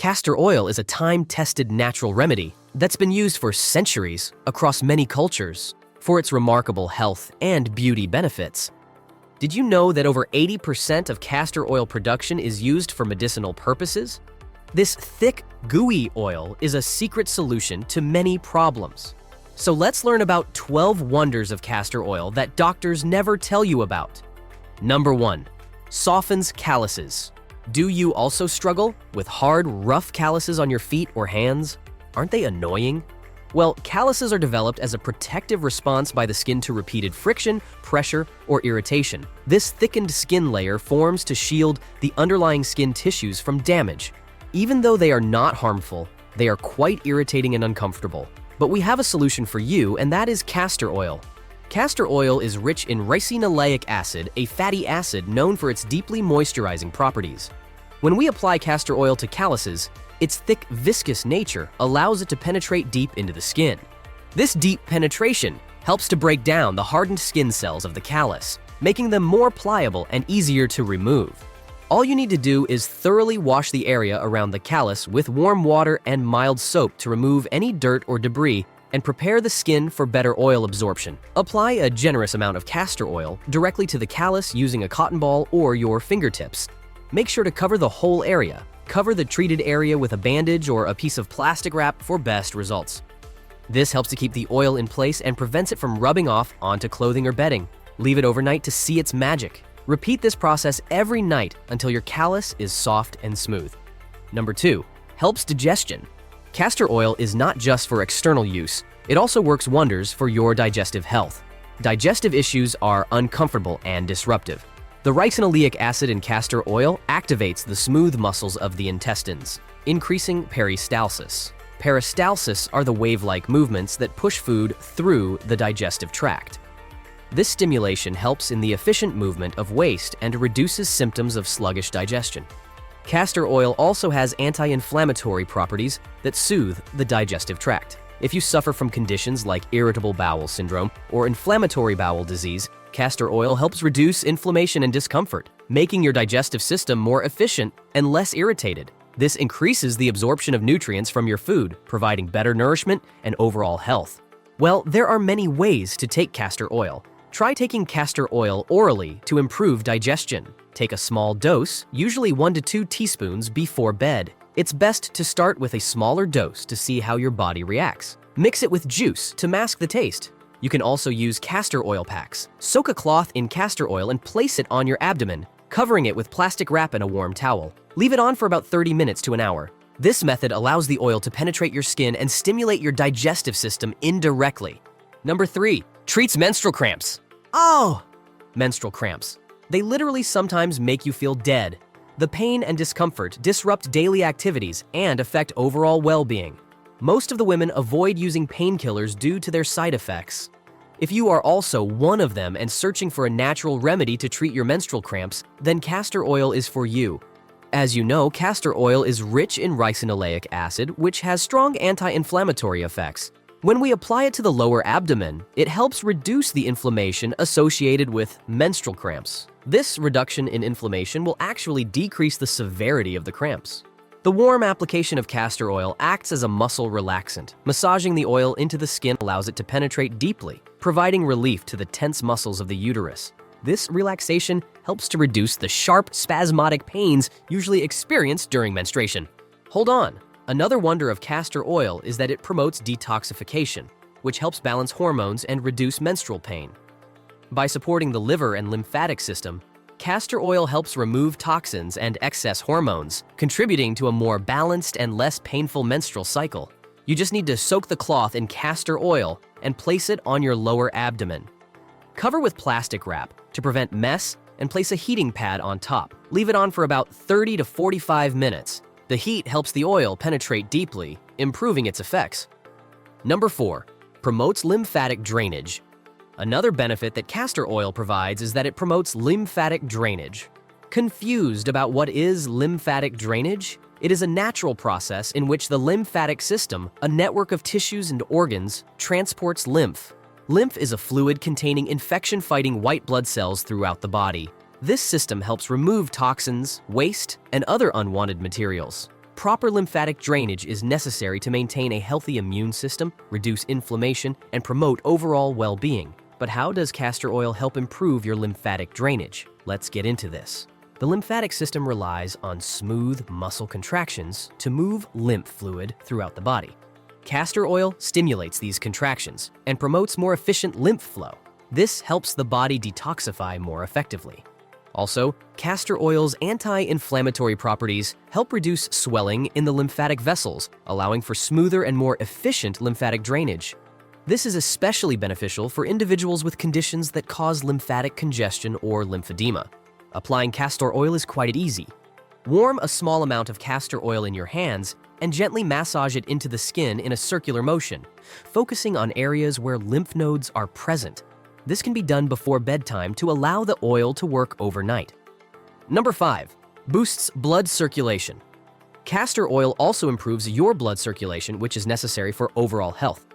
Castor oil is a time-tested natural remedy that's been used for centuries across many cultures for its remarkable health and beauty benefits. Did you know that over 80% of castor oil production is used for medicinal purposes? This thick, gooey oil is a secret solution to many problems. So let's learn about 12 wonders of castor oil that doctors never tell you about. Number 1. Softens calluses. Do you also struggle with hard, rough calluses on your feet or hands? Aren't they annoying? Well, calluses are developed as a protective response by the skin to repeated friction, pressure, or irritation. This thickened skin layer forms to shield the underlying skin tissues from damage. Even though they are not harmful, they are quite irritating and uncomfortable. But we have a solution for you, and that is castor oil. Castor oil is rich in ricinoleic acid, a fatty acid known for its deeply moisturizing properties. When we apply castor oil to calluses, its thick, viscous nature allows it to penetrate deep into the skin. This deep penetration helps to break down the hardened skin cells of the callus, making them more pliable and easier to remove. All you need to do is thoroughly wash the area around the callus with warm water and mild soap to remove any dirt or debris and prepare the skin for better oil absorption. Apply a generous amount of castor oil directly to the callus using a cotton ball or your fingertips. Make sure to cover the whole area. Cover the treated area with a bandage or a piece of plastic wrap for best results. This helps to keep the oil in place and prevents it from rubbing off onto clothing or bedding. Leave it overnight to see its magic. Repeat this process every night until your callus is soft and smooth. Number 2. Helps digestion. Castor oil is not just for external use, it also works wonders for your digestive health. Digestive issues are uncomfortable and disruptive. The ricinoleic acid in castor oil activates the smooth muscles of the intestines, increasing peristalsis. Peristalsis are the wave-like movements that push food through the digestive tract. This stimulation helps in the efficient movement of waste and reduces symptoms of sluggish digestion. Castor oil also has anti-inflammatory properties that soothe the digestive tract. If you suffer from conditions like irritable bowel syndrome or inflammatory bowel disease, castor oil helps reduce inflammation and discomfort, making your digestive system more efficient and less irritated. This increases the absorption of nutrients from your food, providing better nourishment and overall health. Well, there are many ways to take castor oil. Try taking castor oil orally to improve digestion. Take a small dose, usually 1 to 2 teaspoons, before bed. It's best to start with a smaller dose to see how your body reacts. Mix it with juice to mask the taste. You can also use castor oil packs. Soak a cloth in castor oil and place it on your abdomen, covering it with plastic wrap and a warm towel. Leave it on for about 30 minutes to an hour. This method allows the oil to penetrate your skin and stimulate your digestive system indirectly. Number 3. Treats menstrual cramps. Oh! Menstrual cramps. They literally sometimes make you feel dead. The pain and discomfort disrupt daily activities and affect overall well-being. Most of the women avoid using painkillers due to their side effects. If you are also one of them and searching for a natural remedy to treat your menstrual cramps, then castor oil is for you. As you know, castor oil is rich in ricinoleic acid, which has strong anti-inflammatory effects. When we apply it to the lower abdomen, it helps reduce the inflammation associated with menstrual cramps. This reduction in inflammation will actually decrease the severity of the cramps. The warm application of castor oil acts as a muscle relaxant. Massaging the oil into the skin allows it to penetrate deeply, providing relief to the tense muscles of the uterus. This relaxation helps to reduce the sharp, spasmodic pains usually experienced during menstruation. Hold on. Another wonder of castor oil is that it promotes detoxification, which helps balance hormones and reduce menstrual pain. By supporting the liver and lymphatic system, castor oil helps remove toxins and excess hormones, contributing to a more balanced and less painful menstrual cycle. You just need to soak the cloth in castor oil and place it on your lower abdomen. Cover with plastic wrap to prevent mess and place a heating pad on top. Leave it on for about 30 to 45 minutes. The heat helps the oil penetrate deeply, improving its effects. Number 4. Promotes lymphatic drainage. Another benefit that castor oil provides is that it promotes lymphatic drainage. Confused about what is lymphatic drainage? It is a natural process in which the lymphatic system, a network of tissues and organs, transports lymph. Lymph is a fluid containing infection-fighting white blood cells throughout the body. This system helps remove toxins, waste, and other unwanted materials. proper lymphatic drainage is necessary to maintain a healthy immune system, reduce inflammation, and promote overall well-being. But how does castor oil help improve your lymphatic drainage? Let's get into this. The lymphatic system relies on smooth muscle contractions to move lymph fluid throughout the body. Castor oil stimulates these contractions and promotes more efficient lymph flow. This helps the body detoxify more effectively. Also, castor oil's anti-inflammatory properties help reduce swelling in the lymphatic vessels, allowing for smoother and more efficient lymphatic drainage. This is especially beneficial for individuals with conditions that cause lymphatic congestion or lymphedema. Applying castor oil is quite easy. Warm a small amount of castor oil in your hands and gently massage it into the skin in a circular motion, focusing on areas where lymph nodes are present. This can be done before bedtime to allow the oil to work overnight. Number 5. Boosts blood circulation. Castor oil also improves your blood circulation, which is necessary for overall health.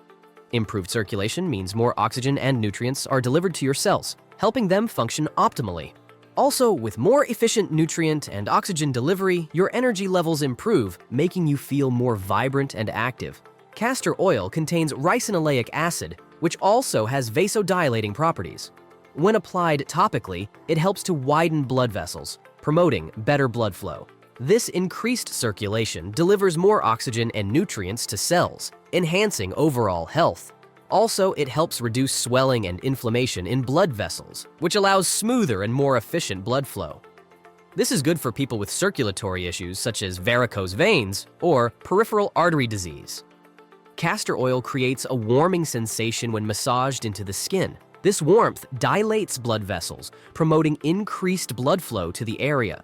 Improved circulation means more oxygen and nutrients are delivered to your cells, helping them function optimally. Also, with more efficient nutrient and oxygen delivery, your energy levels improve, making you feel more vibrant and active. Castor oil contains ricinoleic acid, which also has vasodilating properties. When applied topically, it helps to widen blood vessels, promoting better blood flow. This increased circulation delivers more oxygen and nutrients to cells, enhancing overall health. Also, it helps reduce swelling and inflammation in blood vessels, which allows smoother and more efficient blood flow. This is good for people with circulatory issues such as varicose veins or peripheral artery disease. Castor oil creates a warming sensation when massaged into the skin. This warmth dilates blood vessels, promoting increased blood flow to the area.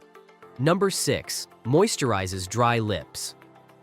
Number 6. Moisturizes dry lips.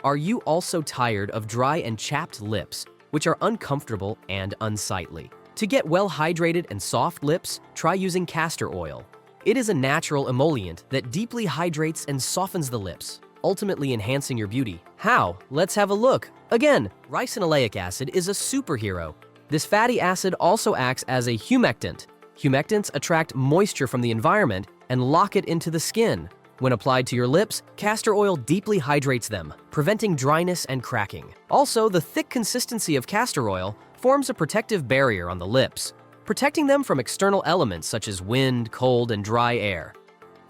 Are you also tired of dry and chapped lips, which are uncomfortable and unsightly? To get well hydrated and soft lips, try using castor oil. It is a natural emollient that deeply hydrates and softens the lips, ultimately enhancing your beauty. How? Let's have a look. Again, ricinoleic acid is a superhero. This fatty acid also acts as a humectant. Humectants attract moisture from the environment and lock it into the skin. When applied to your lips, castor oil deeply hydrates them, preventing dryness and cracking. Also, the thick consistency of castor oil forms a protective barrier on the lips, protecting them from external elements such as wind, cold, and dry air.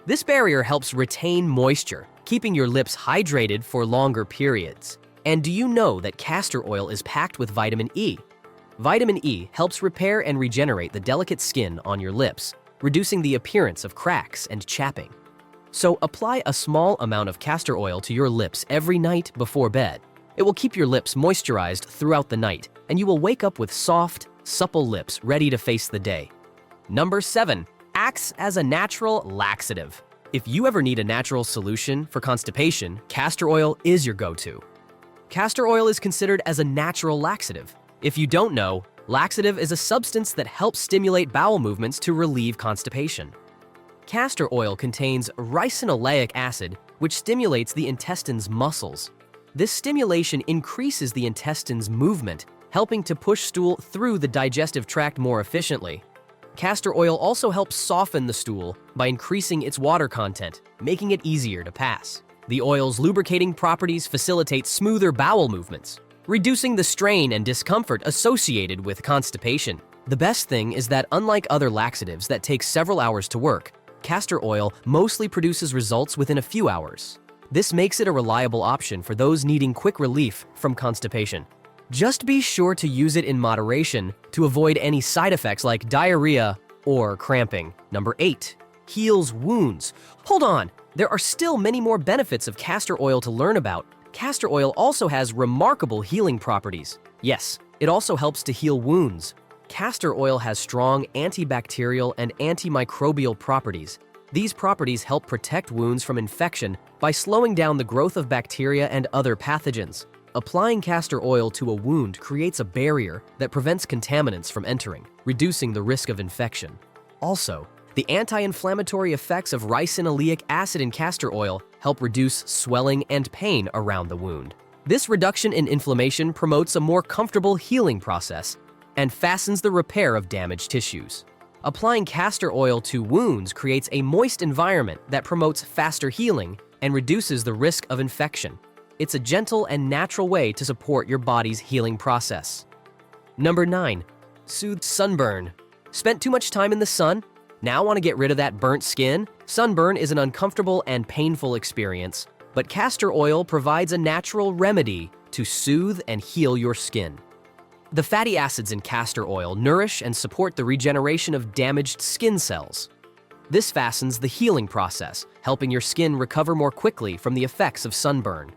This barrier helps retain moisture, keeping your lips hydrated for longer periods. And do you know that castor oil is packed with vitamin E? Vitamin E helps repair and regenerate the delicate skin on your lips, reducing the appearance of cracks and chapping. So apply a small amount of castor oil to your lips every night before bed. It will keep your lips moisturized throughout the night, and you will wake up with soft, supple lips ready to face the day. Number 7. Acts as a natural laxative. If you ever need a natural solution for constipation, castor oil is your go-to. Castor oil is considered as a natural laxative. If you don't know, laxative is a substance that helps stimulate bowel movements to relieve constipation. Castor oil contains ricinoleic acid, which stimulates the intestine's muscles. This stimulation increases the intestine's movement, helping to push stool through the digestive tract more efficiently. Castor oil also helps soften the stool by increasing its water content, making it easier to pass. The oil's lubricating properties facilitate smoother bowel movements, reducing the strain and discomfort associated with constipation. The best thing is that unlike other laxatives that take several hours to work, castor oil mostly produces results within a few hours. This makes it a reliable option for those needing quick relief from constipation. Just be sure to use it in moderation to avoid any side effects like diarrhea or cramping. Number 8. Heals wounds. Hold on, there are still many more benefits of castor oil to learn about. Castor oil also has remarkable healing properties. Yes, it also helps to heal wounds. Castor oil has strong antibacterial and antimicrobial properties. These properties help protect wounds from infection by slowing down the growth of bacteria and other pathogens. Applying castor oil to a wound creates a barrier that prevents contaminants from entering, reducing the risk of infection. Also, the anti-inflammatory effects of ricinoleic acid in castor oil help reduce swelling and pain around the wound. This reduction in inflammation promotes a more comfortable healing process and fastens the repair of damaged tissues. Applying castor oil to wounds creates a moist environment that promotes faster healing and reduces the risk of infection. It's a gentle and natural way to support your body's healing process. Number 9. Soothe sunburn. Spent too much time in the sun? Now want to get rid of that burnt skin? Sunburn is an uncomfortable and painful experience, but castor oil provides a natural remedy to soothe and heal your skin. The fatty acids in castor oil nourish and support the regeneration of damaged skin cells. This fastens the healing process, helping your skin recover more quickly from the effects of sunburn.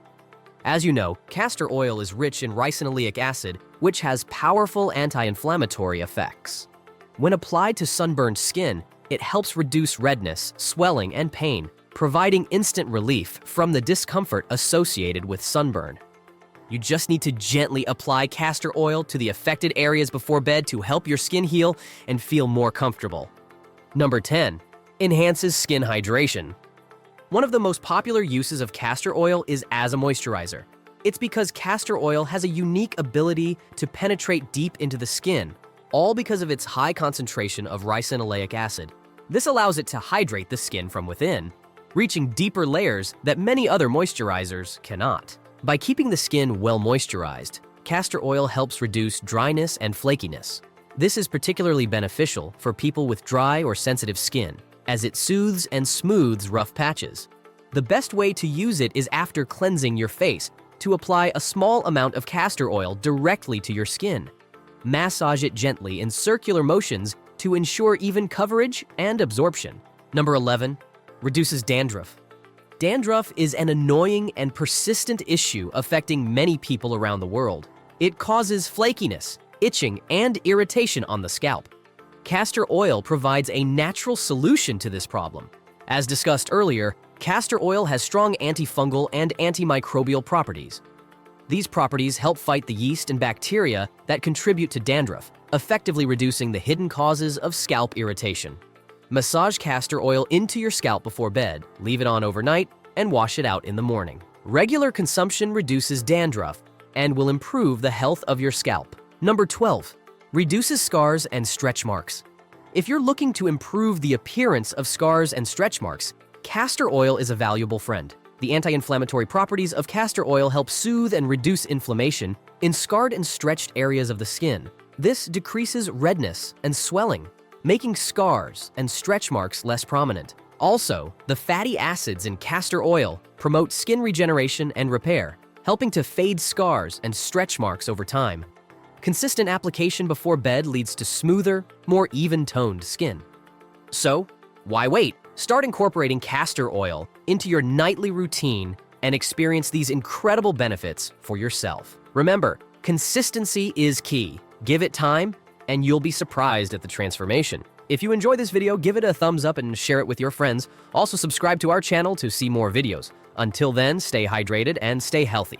As you know, castor oil is rich in ricinoleic acid, which has powerful anti-inflammatory effects. When applied to sunburned skin, it helps reduce redness, swelling, and pain, providing instant relief from the discomfort associated with sunburn. You just need to gently apply castor oil to the affected areas before bed to help your skin heal and feel more comfortable. Number 10. Enhances skin hydration. One of the most popular uses of castor oil is as a moisturizer. It's because castor oil has a unique ability to penetrate deep into the skin, all because of its high concentration of ricinoleic acid. This allows it to hydrate the skin from within, reaching deeper layers that many other moisturizers cannot. By keeping the skin well moisturized, castor oil helps reduce dryness and flakiness. This is particularly beneficial for people with dry or sensitive skin, as it soothes and smooths rough patches. The best way to use it is after cleansing your face, to apply a small amount of castor oil directly to your skin. Massage it gently in circular motions to ensure even coverage and absorption. Number 11. Reduces dandruff. Dandruff is an annoying and persistent issue affecting many people around the world. It causes flakiness, itching, and irritation on the scalp. Castor oil provides a natural solution to this problem. As discussed earlier, castor oil has strong antifungal and antimicrobial properties. These properties help fight the yeast and bacteria that contribute to dandruff, effectively reducing the hidden causes of scalp irritation. Massage castor oil into your scalp before bed, leave it on overnight, and wash it out in the morning. Regular consumption reduces dandruff and will improve the health of your scalp. Number 12. Reduces scars and stretch marks. If you're looking to improve the appearance of scars and stretch marks, castor oil is a valuable friend. The anti-inflammatory properties of castor oil help soothe and reduce inflammation in scarred and stretched areas of the skin. This decreases redness and swelling, making scars and stretch marks less prominent. Also, the fatty acids in castor oil promote skin regeneration and repair, helping to fade scars and stretch marks over time. Consistent application before bed leads to smoother, more even-toned skin. So, why wait? Start incorporating castor oil into your nightly routine and experience these incredible benefits for yourself. Remember, consistency is key. Give it time, and you'll be surprised at the transformation. If you enjoyed this video, give it a thumbs up and share it with your friends. Also, subscribe to our channel to see more videos. Until then, stay hydrated and stay healthy.